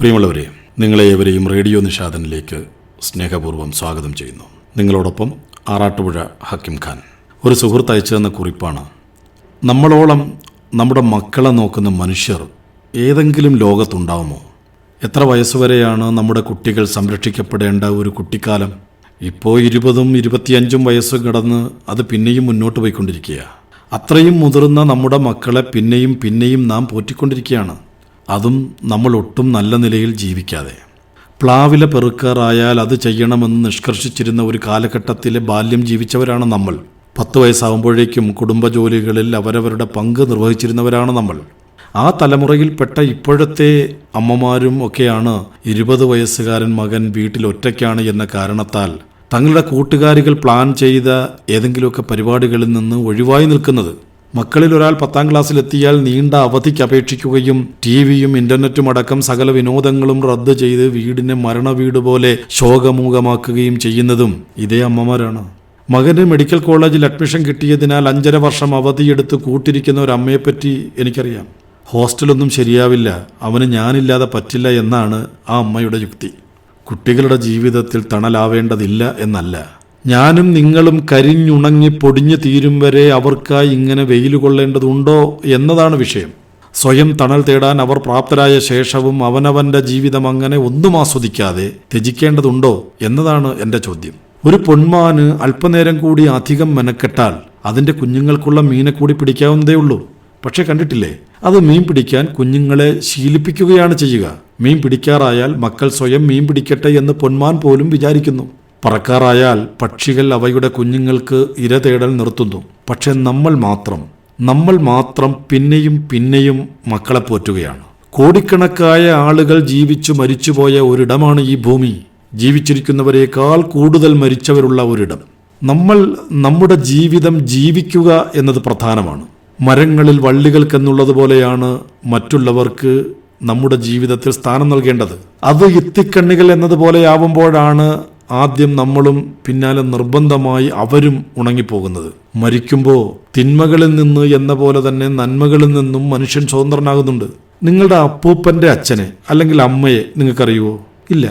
പ്രിയമുള്ളവരെ, നിങ്ങളെ ഏവരെയും റേഡിയോ നിഷാദനിലേക്ക് സ്നേഹപൂർവ്വം സ്വാഗതം ചെയ്യുന്നു. നിങ്ങളോടൊപ്പം ആറാട്ടുപുഴ ഹക്കിം ഖാൻ. ഒരു സുഹൃത്ത് അയച്ചു തന്ന കുറിപ്പാണ്. നമ്മളോളം നമ്മുടെ മക്കളെ നോക്കുന്ന മനുഷ്യർ ഏതെങ്കിലും ലോകത്തുണ്ടാവുമോ? എത്ര വയസ്സുവരെയാണ് നമ്മുടെ കുട്ടികൾ സംരക്ഷിക്കപ്പെടേണ്ട ഒരു കുട്ടിക്കാലം? ഇപ്പോൾ 20ഉം 25ഉം വയസ്സ് കടന്ന് അത് പിന്നെയും മുന്നോട്ട് പോയിക്കൊണ്ടിരിക്കുക. അത്രയും മുതിർന്ന നമ്മുടെ മക്കളെ പിന്നെയും നാം പോറ്റിക്കൊണ്ടിരിക്കുകയാണ്. അതും നമ്മൾ ഒട്ടും നല്ല നിലയിൽ ജീവിക്കാതെ. പ്ലാവില പെറുക്കാറായാൽ അത് ചെയ്യണമെന്ന് നിഷ്കർഷിച്ചിരുന്ന ഒരു കാലഘട്ടത്തിലെ ബാല്യം ജീവിച്ചവരാണ് നമ്മൾ. 10 വയസ്സാകുമ്പോഴേക്കും കുടുംബജോലികളിൽ അവരവരുടെ പങ്ക് നിർവഹിച്ചിരുന്നവരാണ് നമ്മൾ. ആ തലമുറയിൽപ്പെട്ട ഇപ്പോഴത്തെ അമ്മമാരും ഒക്കെയാണ് 20 വയസ്സുകാരൻ മകൻ വീട്ടിൽ ഒറ്റയ്ക്കാണ് എന്ന കാരണത്താൽ തങ്ങളുടെ കൂട്ടുകാരികൾ പ്ലാൻ ചെയ്ത ഏതെങ്കിലുമൊക്കെ പരിപാടികളിൽ നിന്ന് ഒഴിവായി നിൽക്കുന്നത്. മക്കളിൽ ഒരാൾ 10ാം ക്ലാസ്സിലെത്തിയാൽ നീണ്ട അവധിക്ക് അപേക്ഷിക്കുകയും ടിവിയും ഇന്റർനെറ്റും അടക്കം സകല വിനോദങ്ങളും റദ്ദ് ചെയ്ത് വീടിനെ മരണവീട് പോലെ ശോകമൂകമാക്കുകയും ചെയ്യുന്നതും ഇതേ അമ്മമാരാണ്. മകന് മെഡിക്കൽ കോളേജിൽ അഡ്മിഷൻ കിട്ടിയതിനാൽ 5.5 വർഷം അവധിയെടുത്ത് കൂട്ടിരിക്കുന്ന ഒരു അമ്മയെപ്പറ്റി എനിക്കറിയാം. ഹോസ്റ്റലൊന്നും ശരിയാവില്ല, അവന് ഞാനില്ലാതെ പറ്റില്ല എന്നാണ് ആ അമ്മയുടെ യുക്തി. കുട്ടികളുടെ ജീവിതത്തിൽ തണലാവേണ്ടതില്ല എന്നല്ല, ഞാനും നിങ്ങളും കരിഞ്ഞുണങ്ങി പൊടിഞ്ഞു തീരും വരെ അവർക്കായി ഇങ്ങനെ വെയിൽ കൊള്ളേണ്ടതുണ്ടോ എന്നതാണ് വിഷയം. സ്വയം തണൽ തേടാൻ അവർ പ്രാപ്തരായ ശേഷവും അവനവൻ്റെ ജീവിതം അങ്ങനെ ഒന്നും ആസ്വദിക്കാതെ ത്യജിക്കേണ്ടതുണ്ടോ എന്നതാണ് എൻ്റെ ചോദ്യം. ഒരു പൊന്മാന് അല്പനേരം കൂടി അധികം മെനക്കെട്ടാൽ അതിൻ്റെ കുഞ്ഞുങ്ങൾക്കുള്ള മീനെ കൂടി പിടിക്കാവുന്നതേ ഉള്ളൂ. പക്ഷെ കണ്ടിട്ടില്ലേ, അത് മീൻ പിടിക്കാൻ കുഞ്ഞുങ്ങളെ ശീലിപ്പിക്കുകയാണ് ചെയ്യുക. മീൻ പിടിക്കാറായാൽ മക്കൾ സ്വയം മീൻ പിടിക്കട്ടെ എന്ന് പൊന്മാൻ പോലും വിചാരിക്കുന്നു. പറക്കാറായാൽ പക്ഷികൾ അവയുടെ കുഞ്ഞുങ്ങൾക്ക് ഇര തേടൽ നിർത്തുന്നു. പക്ഷെ നമ്മൾ മാത്രം പിന്നെയും മക്കളെ പോറ്റുകയാണ്. കോടിക്കണക്കായ ആളുകൾ ജീവിച്ചു മരിച്ചുപോയ ഒരിടമാണ് ഈ ഭൂമി. ജീവിച്ചിരിക്കുന്നവരെക്കാൾ കൂടുതൽ മരിച്ചവരുള്ള ഒരിടം. നമ്മൾ നമ്മുടെ ജീവിതം ജീവിക്കുക എന്നത് പ്രധാനമാണ്. മരങ്ങളിൽ വള്ളികൾക്കെന്നുള്ളതുപോലെയാണ് മറ്റുള്ളവർക്ക് നമ്മുടെ ജീവിതത്തിൽ സ്ഥാനം നൽകേണ്ടത്. അത് ഇത്തിക്കണ്ണികൾ എന്നതുപോലെയാവുമ്പോഴാണ് ആദ്യം നമ്മളും പിന്നാലെ നിർബന്ധമായി അവരും ഉണങ്ങിപ്പോകുന്നത്. മരിക്കുമ്പോൾ തിന്മകളിൽ നിന്ന് എന്ന പോലെ തന്നെ നന്മകളിൽ നിന്നും മനുഷ്യൻ സ്വതന്ത്രനാകുന്നുണ്ട്. നിങ്ങളുടെ അപ്പൂപ്പൻ്റെ അച്ഛനെ അല്ലെങ്കിൽ അമ്മയെ നിങ്ങൾക്കറിയുമോ? ഇല്ല.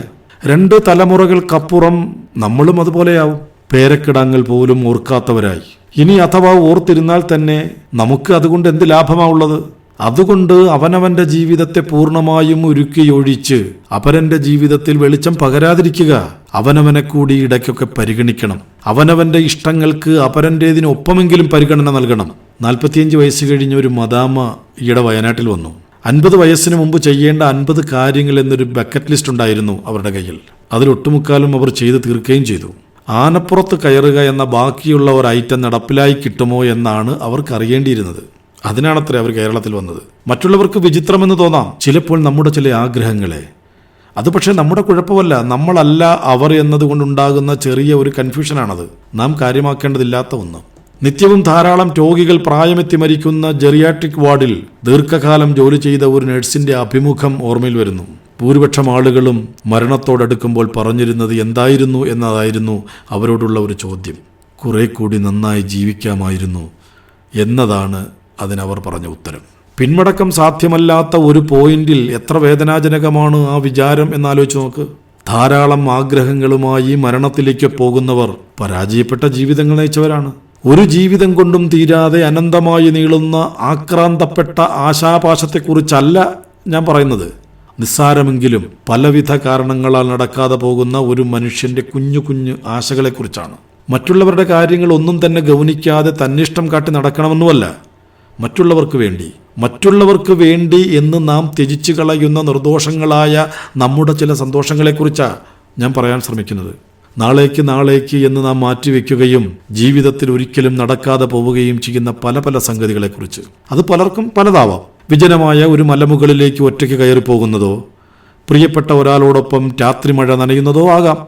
2 തലമുറകൾക്കപ്പുറം നമ്മളും അതുപോലെയാവും. പേരക്കിടാങ്ങൾ പോലും ഓർക്കാത്തവരായി. ഇനി അഥവാ ഓർത്തിരുന്നാൽ തന്നെ നമുക്ക് അതുകൊണ്ട് എന്ത് ലാഭമാണുള്ളത്? അതുകൊണ്ട് അവനവന്റെ ജീവിതത്തെ പൂർണ്ണമായും ഉരുക്കിയൊഴിച്ച് അപരന്റെ ജീവിതത്തിൽ വെളിച്ചം പകരാതിരിക്കുക. അവനവനെ കൂടി ഇടയ്ക്കൊക്കെ പരിഗണിക്കണം. അവനവന്റെ ഇഷ്ടങ്ങൾക്ക് അപരന്റേതിനൊപ്പമെങ്കിലും പരിഗണന നൽകണം. 45 വയസ്സ് കഴിഞ്ഞ ഒരു മദാമ ഈയിടെ വയനാട്ടിൽ വന്നു. 50 വയസ്സിന് മുമ്പ് ചെയ്യേണ്ട 50 കാര്യങ്ങൾ എന്നൊരു ബക്കറ്റ് ലിസ്റ്റ് ഉണ്ടായിരുന്നു അവരുടെ കയ്യിൽ. അതിലൊട്ടുമുക്കാലും അവർ ചെയ്ത് തീർക്കുകയും ചെയ്തു. ആനപ്പുറത്ത് കയറുക എന്ന ബാക്കിയുള്ള ഒരു ഐറ്റം നടപ്പിലായി കിട്ടുമോ എന്നാണ് അവർക്ക് അറിയേണ്ടിയിരുന്നത്. അതിനാണത്രേ അവർ കേരളത്തിൽ വന്നത്. മറ്റുള്ളവർക്ക് വിചിത്രമെന്ന് തോന്നാം ചിലപ്പോൾ നമ്മുടെ ചില ആഗ്രഹങ്ങളെ. അത് പക്ഷേ നമ്മുടെ കുഴപ്പമല്ല, നമ്മളല്ല അവർ എന്നതുകൊണ്ടുണ്ടാകുന്ന ചെറിയ ഒരു കൺഫ്യൂഷനാണത്. നാം കാര്യമാക്കേണ്ടതില്ലാത്ത ഒന്ന്. നിത്യവും ധാരാളം രോഗികൾ പ്രായമെത്തി മരിക്കുന്ന ജെറിയാട്രിക് വാർഡിൽ ദീർഘകാലം ജോലി ചെയ്ത ഒരു നഴ്സിന്റെ അഭിമുഖം ഓർമ്മയിൽ വരുന്നു. ഭൂരിപക്ഷം ആളുകളും മരണത്തോടടുക്കുമ്പോൾ പറഞ്ഞിരുന്നത് എന്തായിരുന്നു എന്നതായിരുന്നു അവരോടുള്ള ഒരു ചോദ്യം. കുറെ കൂടി നന്നായി ജീവിക്കാമായിരുന്നു എന്നതാണ് അതിനവർ പറഞ്ഞ ഉത്തരം. പിന്മടക്കം സാധ്യമല്ലാത്ത ഒരു പോയിന്റിൽ എത്ര വേദനാജനകമാണ് ആ വിചാരം എന്നാലോചിച്ച് നോക്ക്. ധാരാളം ആഗ്രഹങ്ങളുമായി മരണത്തിലേക്ക് പോകുന്നവർ പരാജയപ്പെട്ട ജീവിതങ്ങൾ നയിച്ചവരാണ്. ഒരു ജീവിതം കൊണ്ടും തീരാതെ അനന്തമായി നീളുന്ന ആക്രാന്തപ്പെട്ട ആശാപാശത്തെക്കുറിച്ചല്ല ഞാൻ പറയുന്നത്. നിസ്സാരമെങ്കിലും പലവിധ കാരണങ്ങളാൽ നടക്കാതെ പോകുന്ന ഒരു മനുഷ്യന്റെ കുഞ്ഞു ആശകളെക്കുറിച്ചാണ്. മറ്റുള്ളവരുടെ കാര്യങ്ങൾ ഒന്നും തന്നെ ഗൗനിക്കാതെ തന്നിഷ്ടം കാട്ടി നടക്കണമെന്നുമല്ല, മറ്റുള്ളവർക്ക് വേണ്ടി എന്ന് നാം ത്യജിച്ചു കളയുന്ന നിർദോഷങ്ങളായ നമ്മുടെ ചില സന്തോഷങ്ങളെക്കുറിച്ചാണ് ഞാൻ പറയാൻ ശ്രമിക്കുന്നത്. നാളേക്ക് എന്ന് നാം മാറ്റിവെക്കുകയും ജീവിതത്തിൽ ഒരിക്കലും നടക്കാതെ പോവുകയും ചെയ്യുന്ന പല സംഗതികളെക്കുറിച്ച്. അത് പലർക്കും പലതാവാം. വിജനമായ ഒരു മലമുകളിലേക്ക് ഒറ്റയ്ക്ക് കയറി പോകുന്നതോ, പ്രിയപ്പെട്ട ഒരാളോടൊപ്പം രാത്രി മഴ നനയുന്നതോ ആകാം.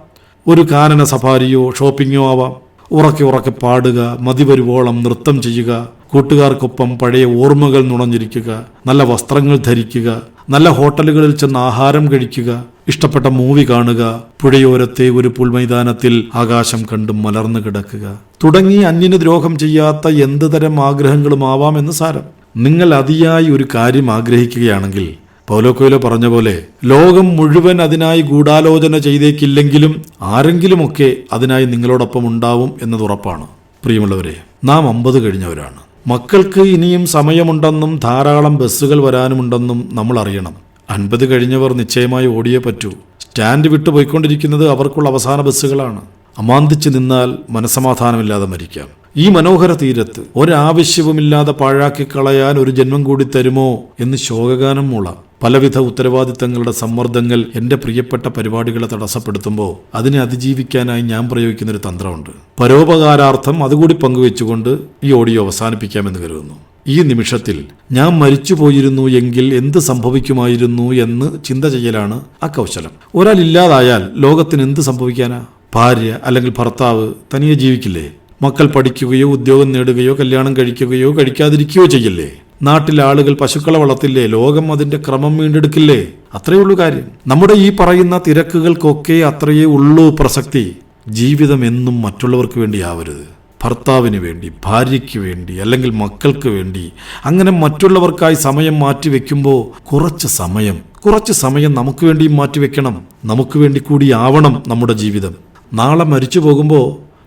ഒരു കാനന സഫാരിയോ ഷോപ്പിങ്ങോ ആവാം. ഉറക്കെ പാടുക, മതിവരുവോളം നൃത്തം ചെയ്യുക, കൂട്ടുകാർക്കൊപ്പം പഴയ ഓർമ്മകൾ നുണഞ്ഞിരിക്കുക, നല്ല വസ്ത്രങ്ങൾ ധരിക്കുക, നല്ല ഹോട്ടലുകളിൽ ചെന്ന് ആഹാരം കഴിക്കുക, ഇഷ്ടപ്പെട്ട മൂവി കാണുക, പുഴയോരത്തെ ഒരു പുൽമൈതാനത്തിൽ ആകാശം കണ്ട് മലർന്നു കിടക്കുക തുടങ്ങി അന്യന് ദ്രോഹം ചെയ്യാത്ത എന്ത് തരം ആഗ്രഹങ്ങളുമാവാമെന്ന് സാരം. നിങ്ങൾ അതിയായി ഒരു കാര്യം ആഗ്രഹിക്കുകയാണെങ്കിൽ പൗലോ കൊയ്ലോ പറഞ്ഞ പോലെ ലോകം മുഴുവൻ അതിനായി ഗൂഢാലോചന ചെയ്തേക്കില്ലെങ്കിലും ആരെങ്കിലുമൊക്കെ അതിനായി നിങ്ങളോടൊപ്പം ഉണ്ടാവും എന്നത് ഉറപ്പാണ്. പ്രിയമുള്ളവരെ, നാം 50 കഴിഞ്ഞവരാണ്. മക്കൾക്ക് ഇനിയും സമയമുണ്ടെന്നും ധാരാളം ബസ്സുകൾ വരാനുമുണ്ടെന്നും നമ്മൾ അറിയണം. 50 കഴിഞ്ഞവർ നിശ്ചയമായി ഓടിയേ പറ്റൂ. സ്റ്റാൻഡ് വിട്ടു പോയിക്കൊണ്ടിരിക്കുന്നത് അവർക്കുള്ള അവസാന ബസ്സുകളാണ്. അമാന്തിച്ച് നിന്നാൽ മനസമാധാനമില്ലാതെ മരിക്കാം. ഈ മനോഹര തീരത്ത് ഒരാവശ്യവുമില്ലാതെ പാഴാക്കി കളയാൻ ഒരു ജന്മം കൂടി തരുമോ എന്ന് ശോകഗാനം മൂളാം. പലവിധ ഉത്തരവാദിത്തങ്ങളുടെ സമ്മർദ്ദങ്ങൾ എൻ്റെ പ്രിയപ്പെട്ട പരിപാടികളെ തടസ്സപ്പെടുത്തുമ്പോൾ അതിനെ അതിജീവിക്കാനായി ഞാൻ പ്രയോഗിക്കുന്നൊരു തന്ത്രമുണ്ട്. പരോപകാരാർത്ഥം അതുകൂടി പങ്കുവെച്ചുകൊണ്ട് ഈ ഓഡിയോ അവസാനിപ്പിക്കാമെന്ന് കരുതുന്നു. ഈ നിമിഷത്തിൽ ഞാൻ മരിച്ചുപോയിരുന്നു എങ്കിൽ എന്ത് സംഭവിക്കുമായിരുന്നു എന്ന് ചിന്ത ചെയ്യലാണ് ആ കൗശലം. ഒരാൾ ഇല്ലാതായാൽ ലോകത്തിന് എന്ത് സംഭവിക്കാനാ? ഭാര്യ അല്ലെങ്കിൽ ഭർത്താവ് തനിയെ ജീവിക്കില്ലേ? മക്കൾ പഠിക്കുകയോ ഉദ്യോഗം നേടുകയോ കല്യാണം കഴിക്കുകയോ കഴിക്കാതിരിക്കുകയോ ചെയ്യില്ലേ? നാട്ടിലെ ആളുകൾ പശുക്കളെ വളർത്തില്ലേ? ലോകം അതിന്റെ ക്രമം വീണ്ടെടുക്കില്ലേ? അത്രയേ ഉള്ളൂ കാര്യം. നമ്മുടെ ഈ പറയുന്ന തിരക്കുകൾക്കൊക്കെ അത്രയേ ഉള്ളൂ പ്രസക്തി. ജീവിതം എന്നും മറ്റുള്ളവർക്ക് വേണ്ടി ആവരുത്. ഭർത്താവിന് വേണ്ടി, ഭാര്യയ്ക്ക് വേണ്ടി, അല്ലെങ്കിൽ മക്കൾക്ക് വേണ്ടി, അങ്ങനെ മറ്റുള്ളവർക്കായി സമയം മാറ്റിവെക്കുമ്പോൾ കുറച്ച് സമയം നമുക്ക് വേണ്ടിയും മാറ്റിവെക്കണം. നമുക്ക് വേണ്ടി കൂടി ആവണം നമ്മുടെ ജീവിതം. നാളെ മരിച്ചു പോകുമ്പോൾ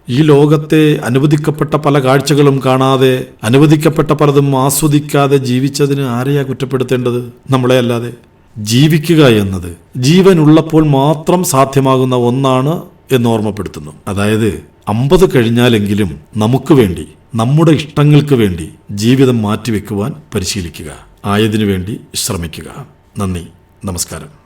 ഈ ലോകത്തെ അനുവദിക്കപ്പെട്ട പല കാഴ്ചകളും കാണാതെ, അനുവദിക്കപ്പെട്ട പലതും ആസ്വദിക്കാതെ ജീവിച്ചതിന് ആരെയാ കുറ്റപ്പെടുത്തേണ്ടത്? നമ്മളെ അല്ലാതെ. ജീവിക്കുക എന്നത് ജീവൻ ഉള്ളപ്പോൾ മാത്രം സാധ്യമാകുന്ന ഒന്നാണ് എന്ന് ഓർമ്മപ്പെടുത്തുന്നു. അതായത് 50 കഴിഞ്ഞാലെങ്കിലും നമുക്ക് വേണ്ടി, നമ്മുടെ ഇഷ്ടങ്ങൾക്ക് വേണ്ടി ജീവിതം മാറ്റിവെക്കുവാൻ പരിശീലിക്കുക. ആയതിനു വേണ്ടി ശ്രമിക്കുക. നന്ദി, നമസ്കാരം.